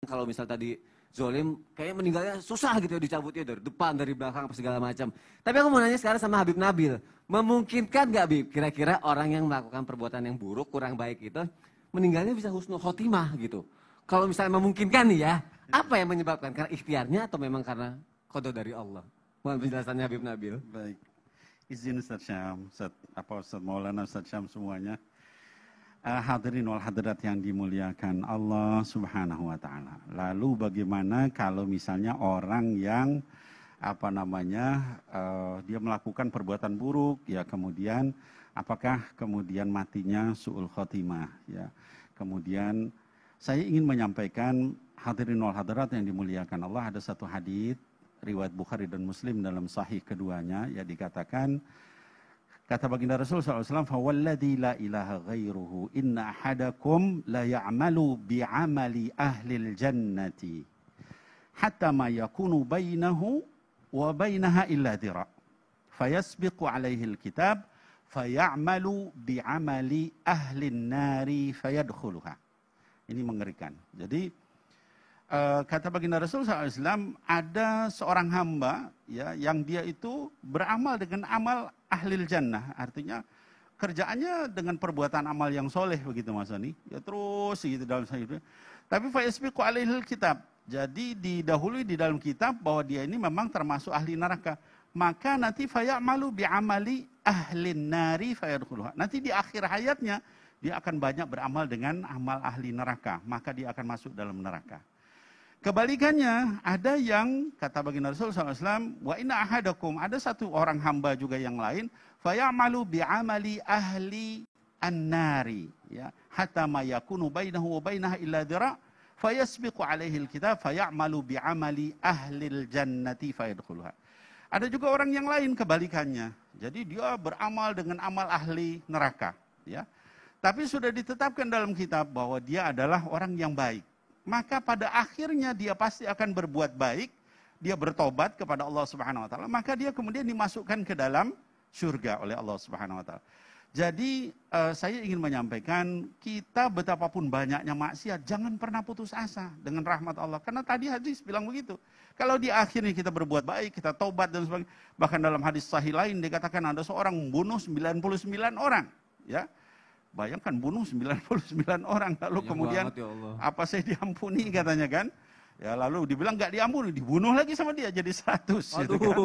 kalau misal tadi zolim, kayaknya meninggalnya susah gitu ya, dicabutnya dari depan, dari belakang, apa segala macam. Tapi aku mau nanya sekarang sama Habib Nabil, memungkinkan nggak Bib, kira-kira orang yang melakukan perbuatan yang buruk, kurang baik itu, meninggalnya bisa husnul khotimah gitu? Kalau misalnya memungkinkan nih ya, apa yang menyebabkan? Karena ikhtiarnya atau memang karena qada dari Allah? Mohon penjelasannya Habib Nabil. Baik, izin Ustaz Syam, Ustaz Maulana, Ustaz Syam semuanya. Hadirin wal hadirat yang dimuliakan Allah Subhanahu wa taala. Lalu bagaimana kalau misalnya orang yang dia melakukan perbuatan buruk ya, kemudian apakah kemudian matinya su'ul khotimah ya. Kemudian saya ingin menyampaikan, hadirin wal hadirat yang dimuliakan Allah, ada satu hadis riwayat Bukhari dan Muslim dalam sahih keduanya ya, dikatakan, kata baginda Rasul SAW, "Fawalladzi la ilaha ghairuhu inna ahadakum la ya'malu bi'amali ahlil jannati hatta ma yakunu bainahu wa bainaha illa dhira' fayasbiqu alaihi alkitab faya'malu bi'amali ahlin nari fayadkhuluha." Ini mengerikan. Jadi kata baginda Rasul SAW, ada seorang hamba ya, yang dia itu beramal dengan amal ahlil jannah, artinya kerjaannya dengan perbuatan amal yang soleh begitu Mas Ani, ya terus gitu dalam hidupnya. Tapi fayasbiqu alaihil kitab, jadi didahului di dalam kitab bahwa dia ini memang termasuk ahli neraka. Maka nanti fayamalu bi'amali ahlin nari fayadkhuluha. Nanti di akhir hayatnya dia akan banyak beramal dengan amal ahli neraka, maka dia akan masuk dalam neraka. Kebalikannya, ada yang, kata baginda Rasul SAW, wa inna ahadakum, ada satu orang hamba juga yang lain, fayamalu bi'amali ahli an-nari, ya, hatta ma yakunu bainahu wa bainaha illa dhira' fayasbiqu alaihi alkitab fayamalu bi'amali ahli jannati fayadkhuluha. Ada juga orang yang lain kebalikannya, jadi dia beramal dengan amal ahli neraka, ya. Tapi sudah ditetapkan dalam kitab bahwa dia adalah orang yang baik. Maka pada akhirnya dia pasti akan berbuat baik, dia bertobat kepada Allah Subhanahu wa taala, maka dia kemudian dimasukkan ke dalam surga oleh Allah Subhanahu wa taala. Jadi saya ingin menyampaikan, kita betapapun banyaknya maksiat, jangan pernah putus asa dengan rahmat Allah. Karena tadi hadis bilang begitu. Kalau di akhirnya kita berbuat baik, kita tobat dan sebagainya. Bahkan dalam hadis sahih lain dikatakan ada seorang membunuh 99 orang, ya. Bayangkan bunuh 99 orang, lalu banyak kemudian ya apa saya diampuni katanya kan. Ya lalu dibilang nggak diampuni, dibunuh lagi sama dia jadi 100 gitu kan.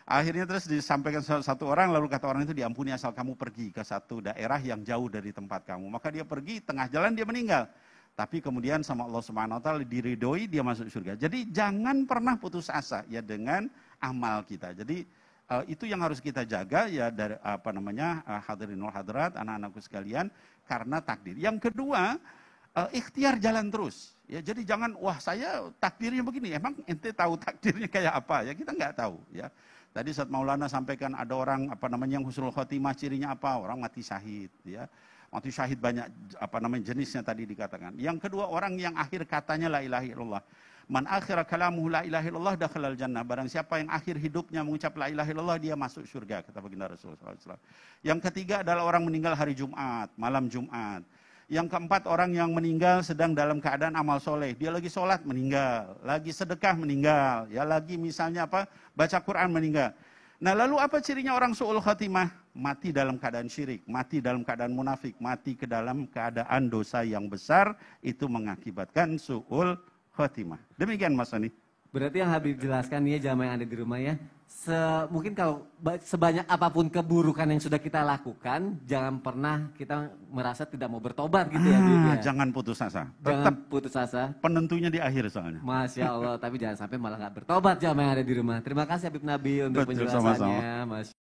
Akhirnya terus disampaikan satu orang, lalu kata orang itu, diampuni asal kamu pergi ke satu daerah yang jauh dari tempat kamu. Maka dia pergi, tengah jalan dia meninggal. Tapi kemudian sama Allah Subhanahu wa taala diridhoi, dia masuk surga. Jadi jangan pernah putus asa ya dengan amal kita. Jadi itu yang harus kita jaga ya, dari hadirin wal hadirat, anak-anakku sekalian, karena takdir. Yang kedua, ikhtiar jalan terus. Ya, jadi jangan, wah saya takdirnya begini, emang ente tahu takdirnya kayak apa ya, kita nggak tahu ya. Tadi Ustaz Maulana sampaikan ada orang yang husnul khotimah, cirinya apa? Orang mati syahid ya. Mati syahid banyak jenisnya tadi dikatakan. Yang kedua, orang yang akhir katanya la ilaha illallah. Man akhira kalamuhu la ilaha illallah dakhalal jannah. Barang siapa yang akhir hidupnya mengucap la ilaha illallah, dia masuk surga, kata baginda Rasulullah SAW. Yang ketiga adalah orang meninggal hari Jumat, malam Jumat. Yang keempat, orang yang meninggal sedang dalam keadaan amal soleh. Dia lagi sholat meninggal, lagi sedekah meninggal, ya lagi misalnya baca Quran meninggal. Nah lalu apa cirinya orang su'ul khatimah? Mati dalam keadaan syirik, mati dalam keadaan munafik, mati ke dalam keadaan dosa yang besar, itu mengakibatkan su'ul khatimah. Demikian Mas Ani. Berarti yang Habib jelaskan ya, jamaah yang ada di rumah ya, mungkin kalau sebanyak apapun keburukan yang sudah kita lakukan, jangan pernah kita merasa tidak mau bertobat gitu ya Habib ya. Jangan putus asa. Jangan putus asa. Penentunya di akhir soalnya. Masya Allah, tapi jangan sampai malah nggak bertobat jamaah yang ada di rumah. Terima kasih Habib Nabil untuk penjelasannya. Mas.